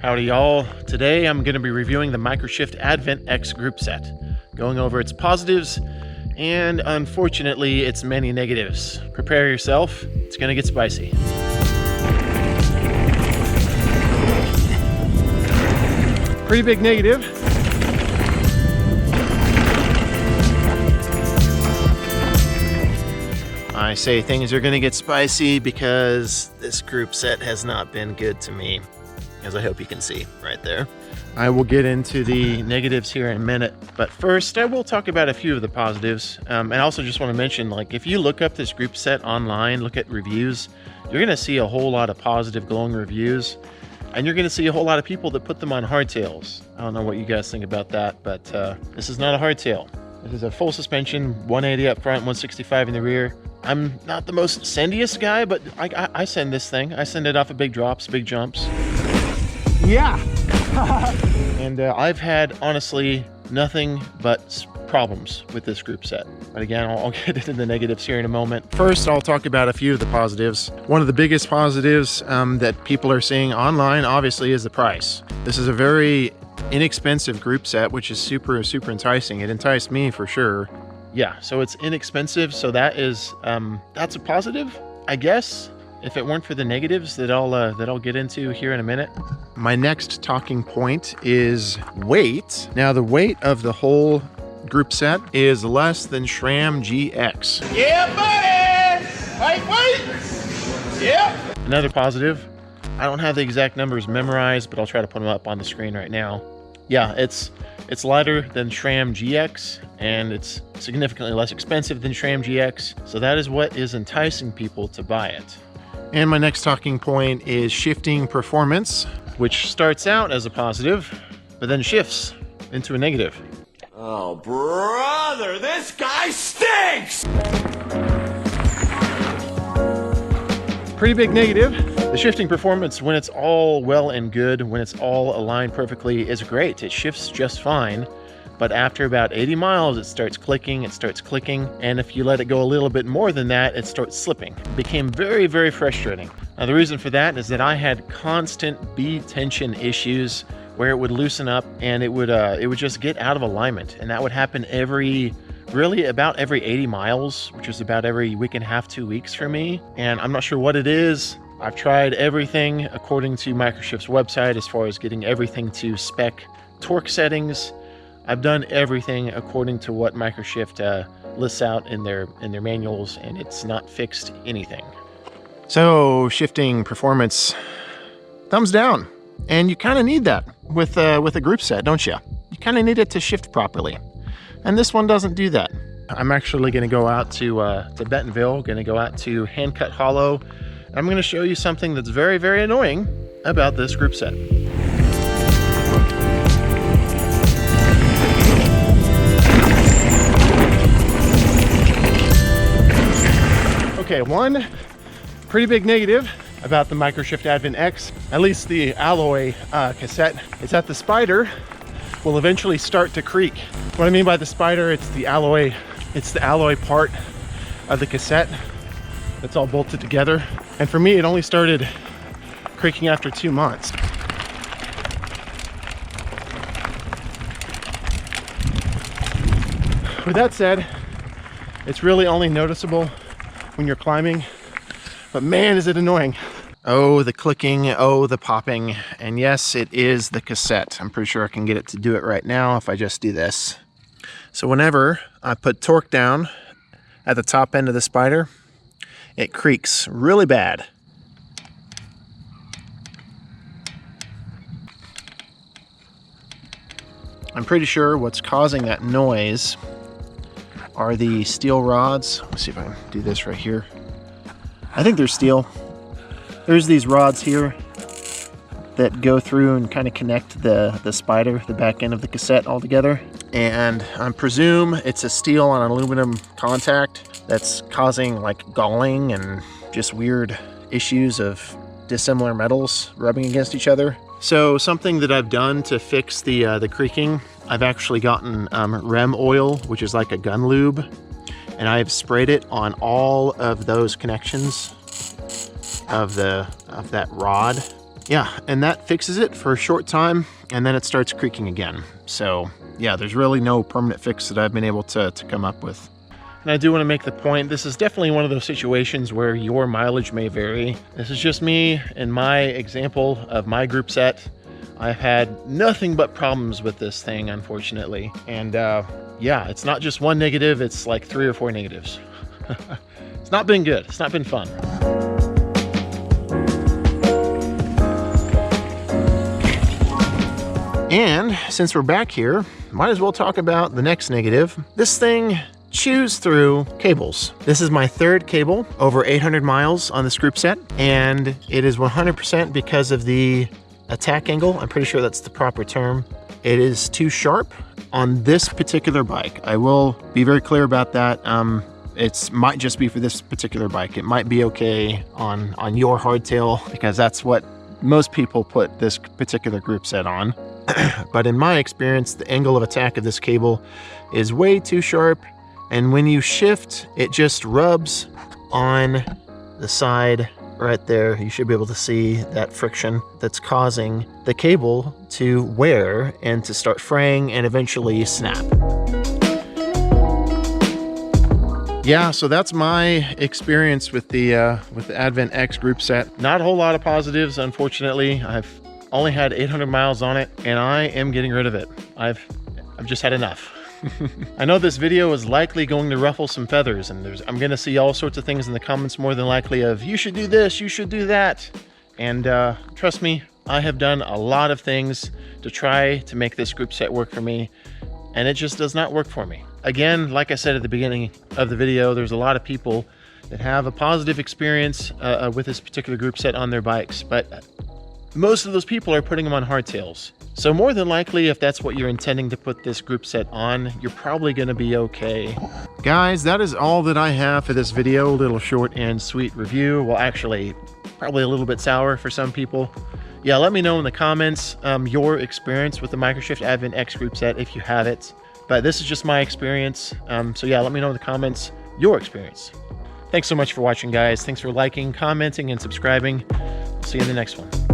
Howdy y'all. Today I'm going to be reviewing the Microshift Advent X Groupset, going over its positives and unfortunately its many negatives. Prepare yourself, it's going to get spicy. Pretty big negative. I say things are going to get spicy because this group set has not been good to me, as I hope you can see right there. I will get into the negatives here in a minute, but first I will talk about a few of the positives. And I also just want to mention, like, if you look up this group set online, look at reviews, you're going to see a whole lot of positive glowing reviews, and you're going to see a whole lot of people that put them on hardtails. I don't know what you guys think about that, but this is not a hardtail. This is a full suspension, 180 up front, 165 in the rear. I'm not the most sendiest guy, but I send this thing. I send it off of big drops, big jumps. Yeah. And I've had, honestly, nothing but problems with this group set. But again, I'll get into the negatives here in a moment. First, I'll talk about a few of the positives. One of the biggest positives that people are seeing online, obviously, is the price. This is a very inexpensive group set, which is super enticing. It enticed me for sure. Yeah, so it's inexpensive, so that is that's a positive, I guess, if it weren't for the negatives that I'll get into here in a minute. My next talking point is weight. Now, the weight of the whole group set is less than SRAM GX. Yeah, buddy! Wait! Yeah! Another positive, I don't have the exact numbers memorized, but I'll try to put them up on the screen right now. Yeah, it's lighter than SRAM GX, and it's significantly less expensive than SRAM GX, so that is what is enticing people to buy it. And my next talking point is shifting performance, which starts out as a positive, but then shifts into a negative. Oh, brother, this guy stinks! Pretty big negative. The shifting performance, when it's all well and good, when it's all aligned perfectly, is great. It shifts just fine. But after about 80 miles, it starts clicking, and if you let it go a little bit more than that, it starts slipping. It became very frustrating. Now, the reason for that is that I had constant bead tension issues where it would loosen up and it would just get out of alignment. And that would happen really about every 80 miles, which is about every week and a half, 2 weeks for me. And I'm not sure what it is. I've tried everything according to Microshift's website as far as getting everything to spec torque settings. I've done everything according to what Microshift lists out in their manuals, and it's not fixed anything. So shifting performance, thumbs down. And you kind of need that with a group set, don't you? You kind of need it to shift properly. And this one doesn't do that. I'm actually going to go out to Bentonville, going to go out to Hand Cut Hollow. I'm going to show you something that's very annoying about this group set. Okay, one pretty big negative about the Microshift Advent X, at least the alloy cassette, is that the spider will eventually start to creak. What I mean by the spider, it's the alloy part of the cassette that's all bolted together. And for me, it only started creaking after 2 months. With that said, it's really only noticeable when you're climbing, but man, is it annoying. Oh, the clicking, oh, the popping, and yes, it is the cassette. I'm pretty sure I can get it to do it right now if I just do this. So whenever I put torque down at the top end of the spider, it creaks really bad. I'm pretty sure what's causing that noise are the steel rods. Let's see if I can do this right here. I think they're steel. There's these rods here that go through and kind of connect the spider, the back end of the cassette all together. And I presume it's a steel on aluminum contact that's causing like galling and just weird issues of dissimilar metals rubbing against each other. So something that I've done to fix the creaking, I've actually gotten REM oil, which is like a gun lube, and I've sprayed it on all of those connections of that rod Yeah, and that fixes it for a short time, and then it starts creaking again. So yeah, there's really no permanent fix that I've been able to come up with. And I do want to make the point, this is definitely one of those situations where your mileage may vary. This is just me and my example of my group set. I've had nothing but problems with this thing, unfortunately. And yeah, it's not just one negative, it's like 3 or 4 negatives. It's not been good, it's not been fun. And since we're back here, might as well talk about the next negative. This thing chews through cables. This is my 3rd cable over 800 miles on this group set, and it is 100% because of the attack angle. I'm pretty sure that's the proper term. It is too sharp on this particular bike. I will be very clear about that. It might just be for this particular bike. It might be okay on your hardtail, because that's what most people put this particular group set on. But in my experience, the angle of attack of this cable is way too sharp, and when you shift, it just rubs on the side right there. You should be able to see that friction that's causing the cable to wear and to start fraying and eventually snap. Yeah, so that's my experience with the Advent X group set. Not a whole lot of positives, unfortunately. I've only had 800 miles on it, and I am getting rid of it. I've just had enough. I know this video is likely going to ruffle some feathers, and I'm going to see all sorts of things in the comments, more than likely, of you should do this, you should do that. And trust me, I have done a lot of things to try to make this group set work for me, and it just does not work for me. Again, like I said at the beginning of the video, there's a lot of people that have a positive experience with this particular group set on their bikes, but most of those people are putting them on hardtails. So more than likely, if that's what you're intending to put this group set on, you're probably going to be okay. Guys, that is all that I have for this video. A little short and sweet review. Well, actually, probably a little bit sour for some people. Yeah, let me know in the comments your experience with the Microshift Advent X group set if you have it. But this is just my experience. So yeah, let me know in the comments your experience. Thanks so much for watching, guys. Thanks for liking, commenting, and subscribing. See you in the next one.